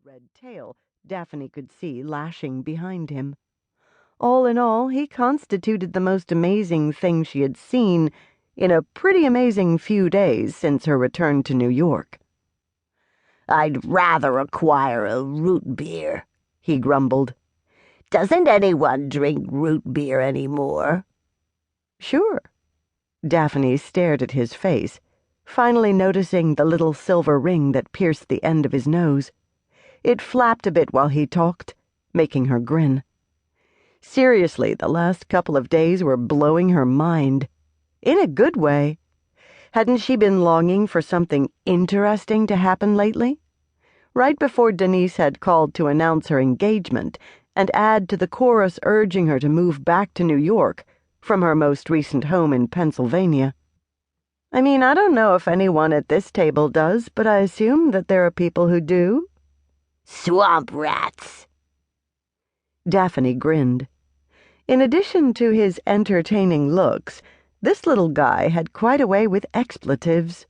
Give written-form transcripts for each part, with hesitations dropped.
red tail Daphne could see lashing behind him. All in all, he constituted the most amazing thing she had seen in a pretty amazing few days since her return to New York. "I'd rather acquire a root beer," he grumbled. "Doesn't anyone drink root beer anymore?" "Sure." Daphne stared at his face, finally noticing the little silver ring that pierced the end of his nose. It flapped a bit while he talked, making her grin. Seriously, the last couple of days were blowing her mind. In a good way. Hadn't she been longing for something interesting to happen lately? Right before Danice had called to announce her engagement and add to the chorus urging her to move back to New York from her most recent home in Pennsylvania. I mean, I don't know if anyone at this table does, but I assume that there are people who do. "Swamp rats." Daphne grinned. In addition to his entertaining looks, this little guy had quite a way with expletives.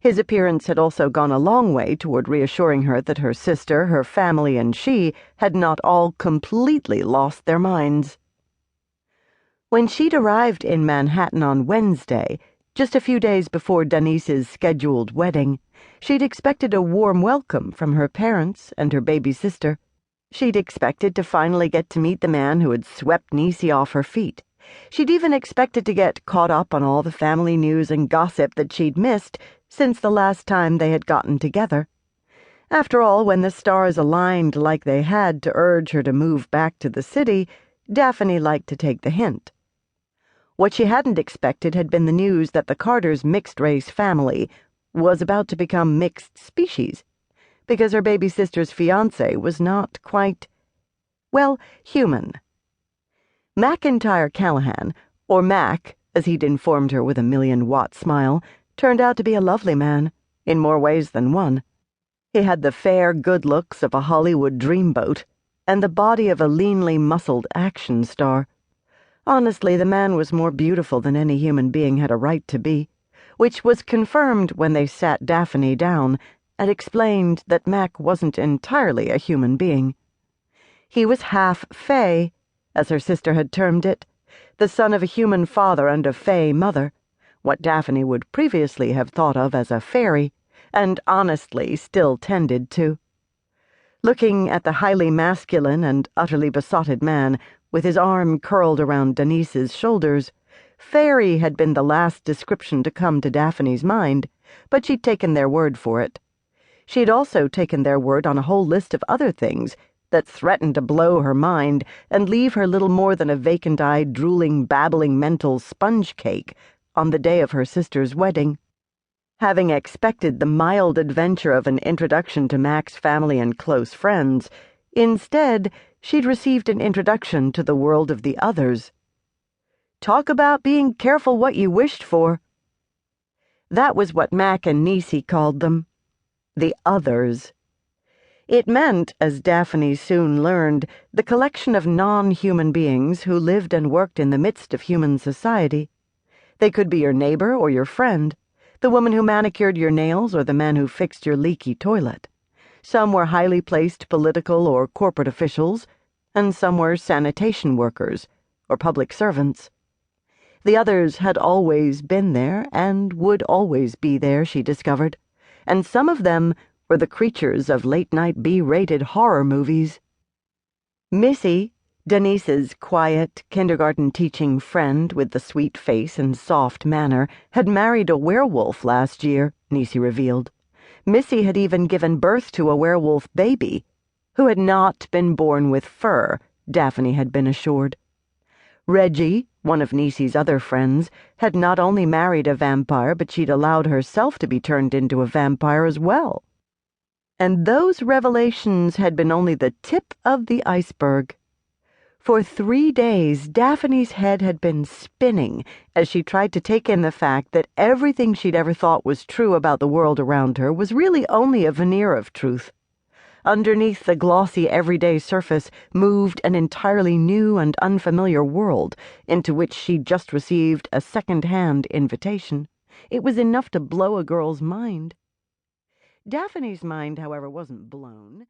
His appearance had also gone a long way toward reassuring her that her sister, her family, and she had not all completely lost their minds. When she'd arrived in Manhattan on Wednesday, just a few days before Danice's scheduled wedding, she'd expected a warm welcome from her parents and her baby sister. She'd expected to finally get to meet the man who had swept Niecy off her feet. She'd even expected to get caught up on all the family news and gossip that she'd missed since the last time they had gotten together. After all, when the stars aligned like they had to urge her to move back to the city, Daphne liked to take the hint. What she hadn't expected had been the news that the Carters' mixed-race family was about to become mixed species, because her baby sister's fiancé was not quite, well, human. McIntyre Callahan, or Mac, as he'd informed her with a million-watt smile, turned out to be a lovely man, in more ways than one. He had the fair good looks of a Hollywood dreamboat, and the body of a leanly muscled action star. Honestly, the man was more beautiful than any human being had a right to be, which was confirmed when they sat Daphne down and explained that Mac wasn't entirely a human being. He was half fae, as her sister had termed it, the son of a human father and a fae mother, what Daphne would previously have thought of as a fairy, and honestly still tended to. Looking at the highly masculine and utterly besotted man, with his arm curled around Danice's shoulders, fairy had been the last description to come to Daphne's mind, but she'd taken their word for it. She'd also taken their word on a whole list of other things that threatened to blow her mind and leave her little more than a vacant-eyed, drooling, babbling mental sponge cake on the day of her sister's wedding. Having expected the mild adventure of an introduction to Mac's family and close friends, instead, she'd received an introduction to the world of the others. Talk about being careful what you wished for. That was what Mac and Niecy called them. The others. It meant, as Daphne soon learned, the collection of non-human beings who lived and worked in the midst of human society. They could be your neighbor or your friend, the woman who manicured your nails or the man who fixed your leaky toilet. Some were highly placed political or corporate officials, and some were sanitation workers or public servants. The others had always been there and would always be there, she discovered, and some of them were the creatures of late-night B-rated horror movies. Missy, Danice's quiet, kindergarten-teaching friend with the sweet face and soft manner, had married a werewolf last year, Niecy revealed. Missy had even given birth to a werewolf baby, who had not been born with fur, Daphne had been assured. Reggie, one of Niecy's other friends, had not only married a vampire, but she'd allowed herself to be turned into a vampire as well. And those revelations had been only the tip of the iceberg. For 3 days, Daphne's head had been spinning as she tried to take in the fact that everything she'd ever thought was true about the world around her was really only a veneer of truth. Underneath the glossy everyday surface moved an entirely new and unfamiliar world into which she'd just received a second-hand invitation. It was enough to blow a girl's mind. Daphne's mind, however, wasn't blown.